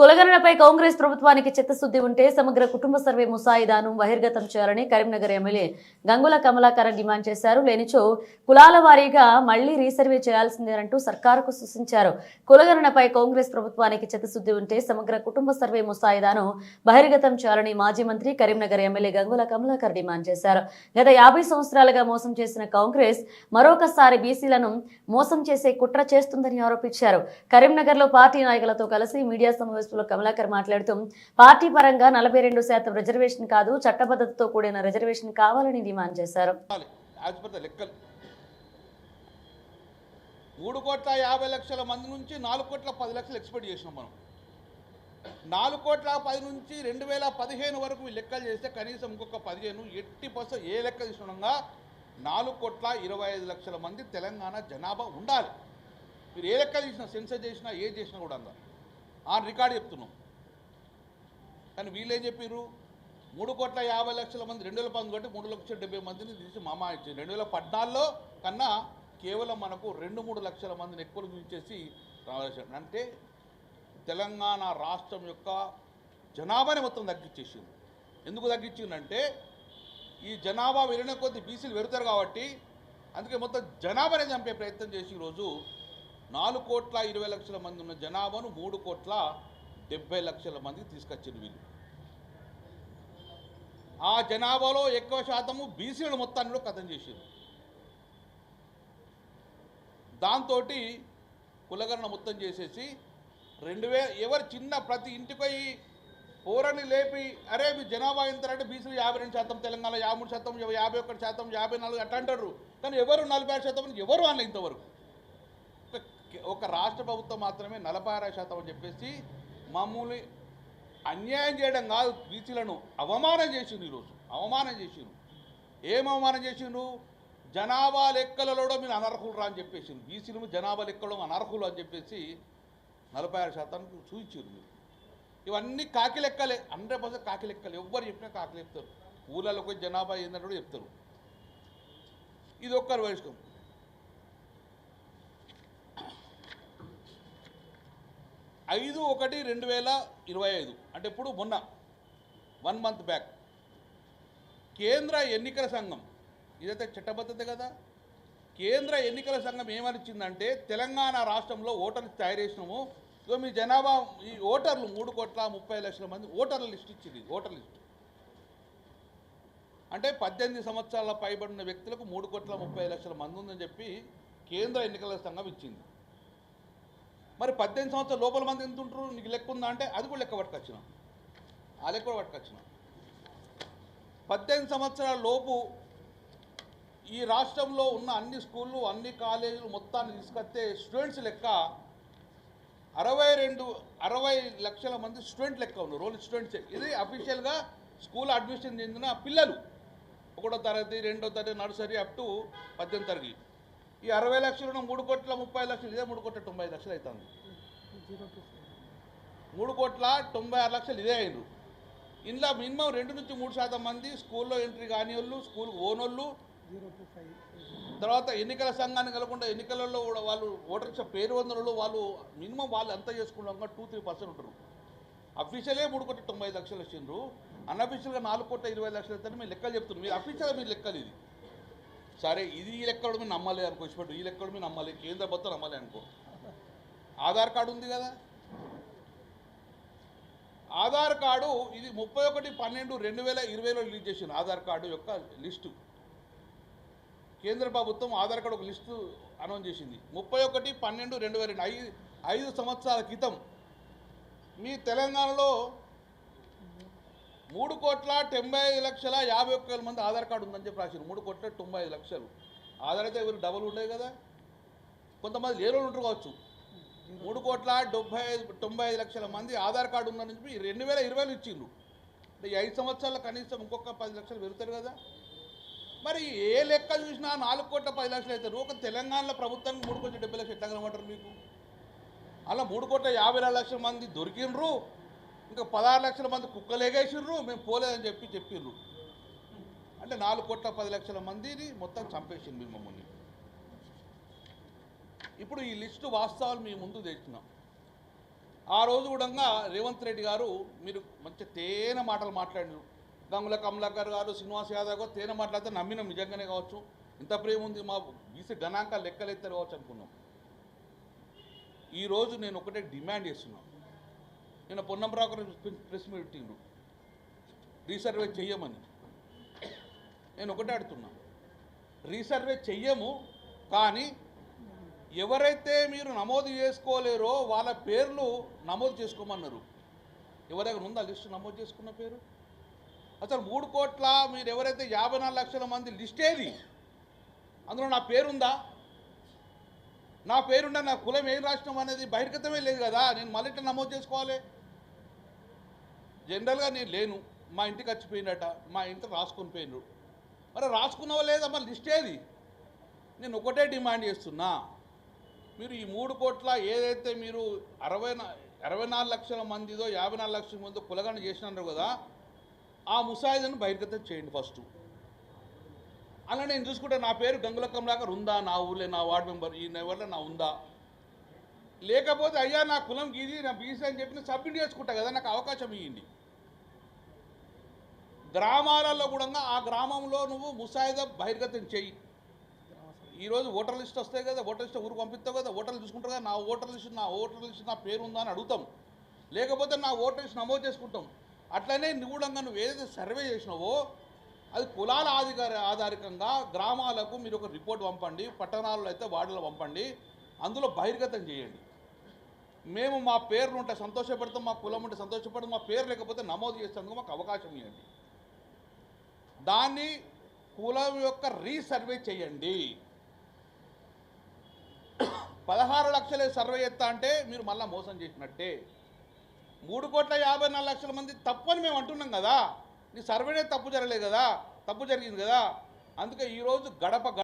కులగణనపై కాంగ్రెస్ ప్రభుత్వానికి చిత్తశుద్ధి ఉంటే సమగ్ర కుటుంబ సర్వే ముసాయిదాను బహిర్గతం చేయాలని కరీంనగర్ ఎమ్మెల్యే గంగుల కమలాకర్ డిమాండ్ చేశారు. లేనిచో కులాల వారీగా మళ్లీ రీసర్వే చేయాల్సిందేనంటూ సర్కారుకు సూచించారు. కులగణనపై కాంగ్రెస్ ప్రభుత్వానికి చిత్తశుద్ధి ఉంటే సమగ్ర కుటుంబ సర్వే ముసాయిదాను బహిర్గతం చేయాలని మాజీ మంత్రి కరీంనగర్ ఎమ్మెల్యే గంగుల కమలాకర్ డిమాండ్ చేశారు. గత 50 సంవత్సరాలుగా మోసం చేసిన కాంగ్రెస్ మరొకసారి బీసీలను మోసం చేసే కుట్ర చేస్తుందని ఆరోపించారు. కరీంనగర్ లో పార్టీ నాయకులతో కలిసి మీడియా సమావేశంలో కమలాకర్ మాట్లాడుతూ పార్టీ పరంగా 42% రిజర్వేషన్ కాదు, చట్టబద్ధతతో కూడిన రిజర్వేషన్ కావాలని డిమాండ్ చేశారు. 3,50,00,000 మంది నుంచి 4,10,00,000 ఎక్స్పెక్ట్ చేసినాం మనం. 4,10,00,000 నుంచి 2015 వరకు లెక్కలు చేస్తే కనీసం ఇంకొక 15 ఏ లెక్క తీసుకున్నాగా 4,25,00,000 మంది తెలంగాణ జనాభా ఉండాలి. మీరు ఏ లెక్క తీసినా, సెన్సర్ చేసినా, ఏది చేసినా కూడా ఆ రికార్డు చెప్తున్నాం. కానీ వీళ్ళు ఏం చెప్పారు, 3,50,00,000 మంది 2019 కాబట్టి 3,70,000 మందిని తీసి మామా ఇచ్చారు. 2014లో కన్నా కేవలం మనకు 2-3 లక్షల మందిని ఎక్కువ చూసేసి రావాల్సి అంటే తెలంగాణ రాష్ట్రం యొక్క జనాభాని మొత్తం తగ్గించేసింది. ఎందుకు తగ్గించిందంటే ఈ జనాభా పెరిగిన కొద్ది బీసీలు పెరుగుతారు కాబట్టి అందుకే మొత్తం జనాభాని చంపే ప్రయత్నం చేసి ఈరోజు 4,20,00,000 మంది ఉన్న జనాభాను 3,70,00,000 మందికి తీసుకొచ్చింది వీళ్ళు. ఆ జనాభాలో ఎక్కువ శాతము బీసీలను మొత్తాన్ని కూడా కథం చేసారు. దాంతో కులగణన మొత్తం చేసేసి 2000 ఎవరు చిన్న ప్రతి ఇంటికి పోరని లేపి అరే మీ జనాభా ఎంతంటే బీసీలు 52%, తెలంగాణ 53%, 51%, 54% అట్లా అంటారు. కానీ ఎవరు 46% ఎవరు అనలే ఇంతవరకు. ఒక రాష్ట్ర ప్రభుత్వం మాత్రమే 46% అని చెప్పేసి మామూలు అన్యాయం చేయడం కాదు, బీసీలను అవమానం చేసిండు. ఈరోజు అవమానం చేసిండు. ఏం అవమానం చేసిండు, జనాభా లెక్కలలో మీరు అనర్హులు రా అని చెప్పేసిండు. బీసీలు జనాభా లెక్కలో అనర్హులు అని చెప్పేసి 46% చూపించారు మీరు. ఇవన్నీ కాకి లెక్కలే, 100% కాకి లెక్కలు. ఎవ్వరు చెప్పినా కాకి చెప్తారు. ఊళ్ళలోకి జనాభా ఏంటంటే కూడా చెప్తారు. ఇది ఒక్కరు వయసుకం. 5/1/2025 అంటే ఇప్పుడు మొన్న 1 మంత్ బ్యాక్ కేంద్ర ఎన్నికల సంఘం, ఇదైతే చట్టబద్ధత కదా, కేంద్ర ఎన్నికల సంఘం ఏమనిచ్చిందంటే తెలంగాణ రాష్ట్రంలో ఓటర్లు తయారు చేసినాము. ఇదో మీ జనాభా ఈ ఓటర్లు 3,30,00,000 మంది ఓటర్ల లిస్ట్ ఇచ్చింది. ఓటర్ లిస్ట్ అంటే 18 సంవత్సరాల పైబడిన వ్యక్తులకు 3,30,00,000 మంది ఉందని చెప్పి కేంద్ర ఎన్నికల సంఘం ఇచ్చింది. మరి 18 సంవత్సరాల లోపల మంది ఎంత ఉంటారు నీకు లెక్క ఉందా అంటే అది కూడా లెక్క పట్టుకొచ్చిన, ఆ లెక్క కూడా పట్టుకొచ్చిన. 18 సంవత్సరాల లోపు ఈ రాష్ట్రంలో ఉన్న అన్ని స్కూళ్ళు, అన్ని కాలేజీలు మొత్తాన్ని తీసుకొస్తే స్టూడెంట్స్ లెక్క 60 లక్షల మంది స్టూడెంట్ లెక్క ఉన్నారు. Roll students. ఇది అఫీషియల్గా స్కూల్ అడ్మిషన్ చెందిన పిల్లలు 1వ తరగతి, 2వ తరగతి, నర్సరీ అప్ టు 18వ తరగతి. ఈ 60 లక్షలు 3,30,00,000 ఇదే 3,95,00,000 అవుతుంది. 3,96,00,000 ఇదే అయ్యారు. ఇందులో మినిమం 2-3% మంది స్కూల్లో ఎంట్రీ కాని వాళ్ళు, స్కూల్ ఓనోళ్ళు, తర్వాత ఎన్నికల సంఘాన్ని కలగకుండా ఎన్నికలలో కూడా వాళ్ళు ఓటర్ పేరు వందలలో వాళ్ళు మినిమం వాళ్ళు అంతా చేసుకున్నాక 2-3% ఉంటారు. అఫీషియలే 3,90,00,000 వచ్చిండ్రు. అన్అఫీషియల్గా 4,20,00,000 అయితే మీరు లెక్కలు చెప్తున్నారు. మీరు అఫీషియల్గా మీరు లెక్కలు ఇది సరే, ఇది ఈ లెక్క మీరు నమ్మలేదు అనుకో, ఇష్టపడు ఈ లెక్క మీరు నమ్మాలి, కేంద్ర ప్రభుత్వం నమ్మాలి అనుకో. ఆధార్ కార్డు ఉంది కదా, ఆధార్ కార్డు ఇది 31/12/2020లో రిలీజ్ చేసింది. ఆధార్ కార్డు యొక్క లిస్టు కేంద్ర ప్రభుత్వం ఆధార్ కార్డు ఒక లిస్టు అనౌన్స్ చేసింది. 31/12/2002 5 సంవత్సరాల క్రితం మీ తెలంగాణలో 3,95,51,000 మంది ఆధార్ కార్డు ఉందని చెప్పి రాశారు. 3,95,00,000 ఆధార్ అయితే ఎవరు డబల్ ఉండేవి కదా, కొంతమంది లేని వాళ్ళు ఉంటారు కావచ్చు. 3,95,00,000 మంది ఆధార్ కార్డు ఉందని చెప్పి 2020లో ఇచ్చిండ్రు. అంటే 5 సంవత్సరాల కనీసం ఇంకొక 10 లక్షలు పెరుగుతారు కదా. మరి ఏ లెక్క చూసినా 4,10,00,000 అవుతారు. ఒక తెలంగాణలో ప్రభుత్వానికి 3,70,00,000 ఎట్లా కనబడతారు మీకు? అలా 3,54,00,000 మంది దొరికిండ్రు, ఇంకా 16 లక్షల మంది కుక్కలేగేసిర్రు, మేము పోలేదని చెప్పిర్రు. అంటే 4,10,00,000 మందిని మొత్తం చంపేసింది మమ్మల్ని. ఇప్పుడు ఈ లిస్టు వాస్తవాలు మీ ముందు తెచ్చినాం. ఆ రోజు కూడా రేవంత్ రెడ్డి గారు మీరు మంచి తేనె మాటలు మాట్లాడినారు. గంగుల కమలాకర్ గారు, శ్రీనివాస్ యాదవ్ గారు తేనె మాట్లాడితే నమ్మినాం, నిజంగానే కావచ్చు, ఇంత ప్రేమ ఉంది మా బీసీ గణాంకాలు లెక్కలెత్తారు కావచ్చు అనుకున్నాం. ఈరోజు నేను ఒకటే డిమాండ్ చేస్తున్నాను. నేను Ponnam rocker press meeting resurvey చెయ్యమని నేను ఒకటే అడుగుతున్నా. రీసర్వే చెయ్యము, కానీ ఎవరైతే మీరు నమోదు చేసుకోలేరో వాళ్ళ పేర్లు నమోదు చేసుకోమన్నారు. ఎవరి దగ్గర ఉందా లిస్టు నమోదు చేసుకున్న పేరు? అసలు 3 కోట్ల మీరు ఎవరైతే 54 లక్షల మంది లిస్ట్ ఏది? అందులో నా పేరుందా? నా పేరుండా నా కులం ఏం రాష్ట్రం అనేది బహిర్గతమే లేదు కదా. నేను మళ్ళీ ఇట్లా నమోదు చేసుకోవాలి. జనరల్గా నేను లేను, మా ఇంటికి వచ్చిపోయిందట, మా ఇంటికి రాసుకొని పోయినరు. మరి రాసుకున్నావా లేదా? మరి లిస్ట్ ఏది? నేను ఒకటే డిమాండ్ చేస్తున్నా, మీరు ఈ 3 కోట్ల ఏదైతే మీరు 64 లక్షల మందిదో 54 లక్షల మందితో కులగణ చేసినారు కదా, ఆ ముసాయిదాను బహిర్గతం చేయండి ఫస్ట్. అలా నేను చూసుకుంటే నా పేరు గంగుల కమలాకర్ ఉందా నా ఊళ్ళో, నా వార్డు మెంబర్ ఈ నెవర్లో నా ఉందా? లేకపోతే అయ్యా నా కులం గీది, నా బీసీ అని చెప్పి సబ్మిట్ చేసుకుంటా కదా, నాకు అవకాశం ఇవ్వండి. గ్రామాలలో కూడా ఆ గ్రామంలో నువ్వు ముసాయిదా బహిర్గతం చెయ్యి. ఈరోజు ఓటర్ లిస్ట్ వస్తాయి కదా, ఓటర్ లిస్ట్ ఊరికి పంపిస్తావు కదా, ఓటర్లు చూసుకుంటారు కదా, నా ఓటర్ లిస్ట్ నా పేరు ఉందా అని అడుగుతాం. లేకపోతే నా ఓటర్ లిస్ట్ నమోదు చేసుకుంటాం. అట్లనే నువ్వు ఏదైతే సర్వే చేసినావో అది కులాల ఆధారికంగా గ్రామాలకు మీరు ఒక రిపోర్ట్ పంపండి, పట్టణాల్లో అయితే వార్డులో పంపండి, అందులో బహిర్గతం చేయండి. మేము మా పేర్లు ఉంటే సంతోషపడతాం, మా కులం ఉంటే సంతోషపడతాం, మా పేరు లేకపోతే నమోదు చేసేందుకు మాకు అవకాశం ఇవ్వండి. దాన్ని కులం యొక్క రీసర్వే చేయండి. 16 లక్షల సర్వే చేస్తా అంటే మీరు మళ్ళీ మోసం చేసినట్టే. 3,54,00,000 లక్షల మంది తప్పు అని మేము అంటున్నాం కదా, నీ సర్వేనే తప్పు జరగలేదు కదా, తప్పు జరిగింది కదా. అందుకే ఈరోజు గడప